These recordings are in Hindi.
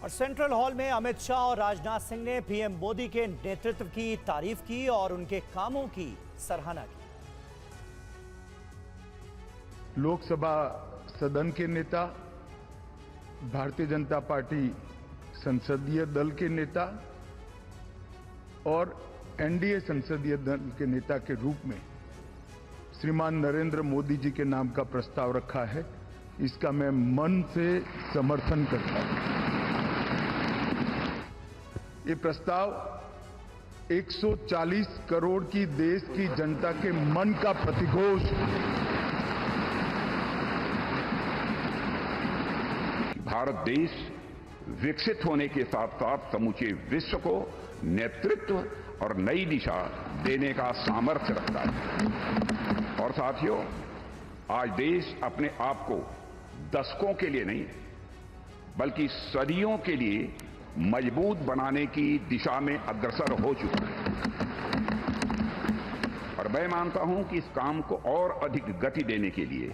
और सेंट्रल हॉल में अमित शाह और राजनाथ सिंह ने पीएम मोदी के नेतृत्व की तारीफ की और उनके कामों की सराहना की। लोकसभा सदन के नेता, भारतीय जनता पार्टी संसदीय दल के नेता और एनडीए संसदीय दल के नेता के रूप में श्रीमान नरेंद्र मोदी जी के नाम का प्रस्ताव रखा है। इसका मैं मन से समर्थन करता हूं। ये प्रस्ताव 140 करोड़ की देश की जनता के मन का प्रतिघोष। भारत देश विकसित होने के साथ साथ समूचे विश्व को नेतृत्व और नई दिशा देने का सामर्थ्य रखता है। और साथियों, आज देश अपने आप को दशकों के लिए नहीं बल्कि सदियों के लिए मजबूत बनाने की दिशा में अग्रसर हो चुका है। और मैं मानता हूं कि इस काम को और अधिक गति देने के लिए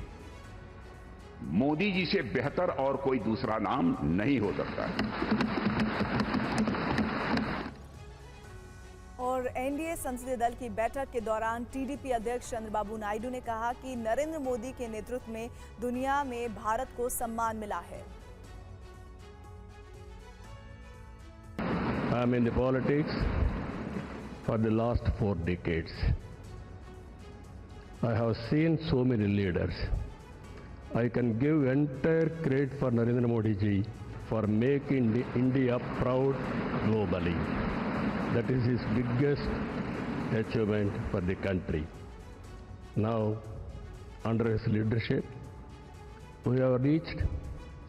मोदी जी से बेहतर और कोई दूसरा नाम नहीं हो सकता है। और एनडीए संसदीय दल की बैठक के दौरान टीडीपी अध्यक्ष चंद्रबाबू नायडू ने कहा कि नरेंद्र मोदी के नेतृत्व में दुनिया में भारत को सम्मान मिला है। I am in the politics for the last 4 decades. I have seen so many leaders. I can give entire credit for Narendra Modi ji for making India proud globally. That is his biggest achievement for the country. Now, under his leadership, we have reached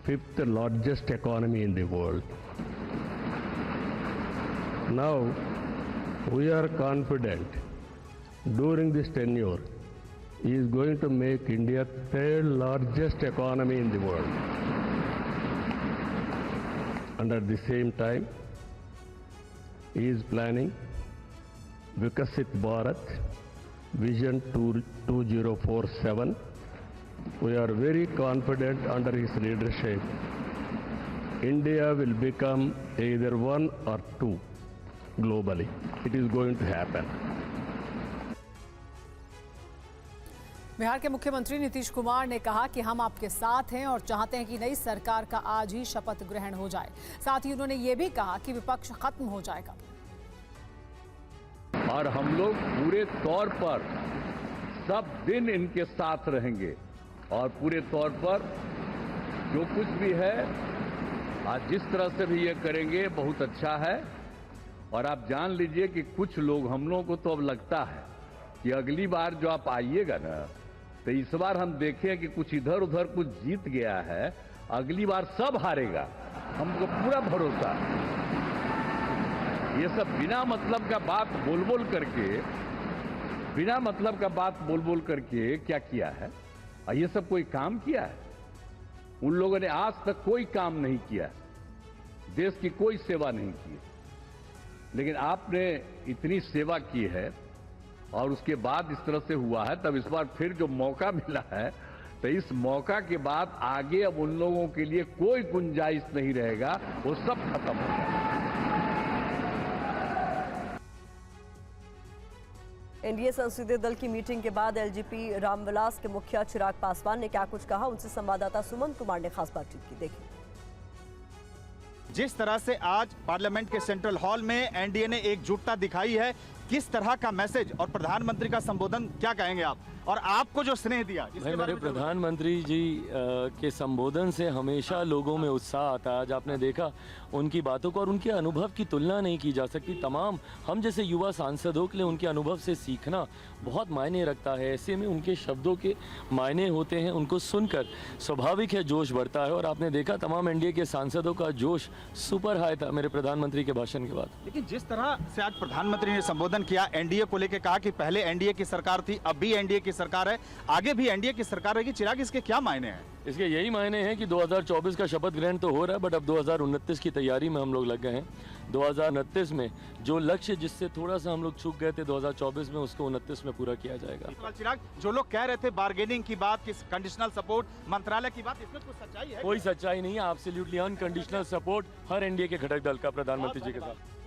5th largest economy in the world. Now, we are confident during this tenure, he is going to make India 3rd largest economy in the world. And at the same time, he is planning Vikasit Bharat Vision 2047. We are very confident under his leadership, India will become either 1 or 2 globally. It is going to happen. Bihar के मुख्यमंत्री नीतीश कुमार ने कहा कि हम आपके साथ हैं और चाहते हैं कि नई सरकार का आज ही शपथ ग्रहण हो जाए। साथ ही उन्होंने ये भी कहा कि विपक्ष खत्म हो जाएगा और हम लोग पूरे तौर पर सब दिन इनके साथ रहेंगे और पूरे तौर पर जो कुछ भी है आज जिस तरह से भी ये करेंगे बहुत अच्छा है। और आप जान लीजिए कि कुछ लोग हम लोगों को तो अब लगता है कि अगली बार जो आप आइएगा ना तो इस बार हम देखें कि कुछ इधर उधर कुछ जीत गया है, अगली बार सब हारेगा, हमको पूरा भरोसा है। ये सब बिना मतलब का बात बोल बोल करके क्या किया है? और ये सब कोई काम किया है? उन लोगों ने आज तक कोई काम नहीं किया, देश की कोई सेवा नहीं की। लेकिन आपने इतनी सेवा की है और उसके बाद इस तरह से हुआ है, तब इस बार फिर जो मौका मिला है तो इस मौका के बाद आगे अब उन लोगों के लिए कोई गुंजाइश नहीं रहेगा, वो सब खत्म हो जाएगा। एनडीए संसदीय दल की मीटिंग के बाद एलजीपी रामविलास के मुखिया चिराग पासवान ने क्या कुछ कहा, उनसे संवाददाता सुमन कुमार ने खास बातचीत की। देखिए। जिस तरह से आज पार्लियामेंट के सेंट्रल हॉल में एनडीए ने एकजुटता दिखाई है, किस तरह का मैसेज और प्रधानमंत्री का संबोधन क्या कहेंगे आप, और आपको जो स्नेह दिया भाई, मेरे प्रधानमंत्री जी के संबोधन से हमेशा लोगों में उत्साह आता है। आज आपने देखा उनकी बातों को और उनके अनुभव की तुलना नहीं की जा सकती। तमाम हम जैसे युवा सांसदों के लिए उनके अनुभव से सीखना बहुत मायने रखता है। ऐसे में उनके शब्दों के मायने होते हैं, उनको सुनकर स्वाभाविक है जोश बढ़ता है। और आपने देखा तमाम एनडीए के सांसदों का जोश सुपर हाई था मेरे प्रधानमंत्री के भाषण के बाद। लेकिन जिस तरह से आज प्रधानमंत्री ने संबोधन किया, एनडीए को लेकर कहा कि पहले एनडीए की सरकार थी, अब भी एनडीए की सरकार है, आगे भी एनडीए की सरकार रहेगी। चिराग, इसके क्या मायने हैं? इसके यही मायने हैं कि 2024 का शपथ ग्रहण तो हो रहा है, बट अब 2029 की तैयारी में हम लोग लग गए हैं। 2029 में जो लक्ष्य जिससे थोड़ा सा हम लोग चूक गए थे 2024 में, उसको 29 में पूरा किया जाएगा। चिराग, जो लोग कह रहे थे बार्गेनिंग की बात, किस कंडीशनल सपोर्ट मंत्रालय की बात, इसमें कुछ सच्चाई है? कोई सच्चाई नहीं है। एब्सोल्युटली अनकंडीशनल सपोर्ट हर एनडीए के घटक दल का प्रधानमंत्री जी के साथ।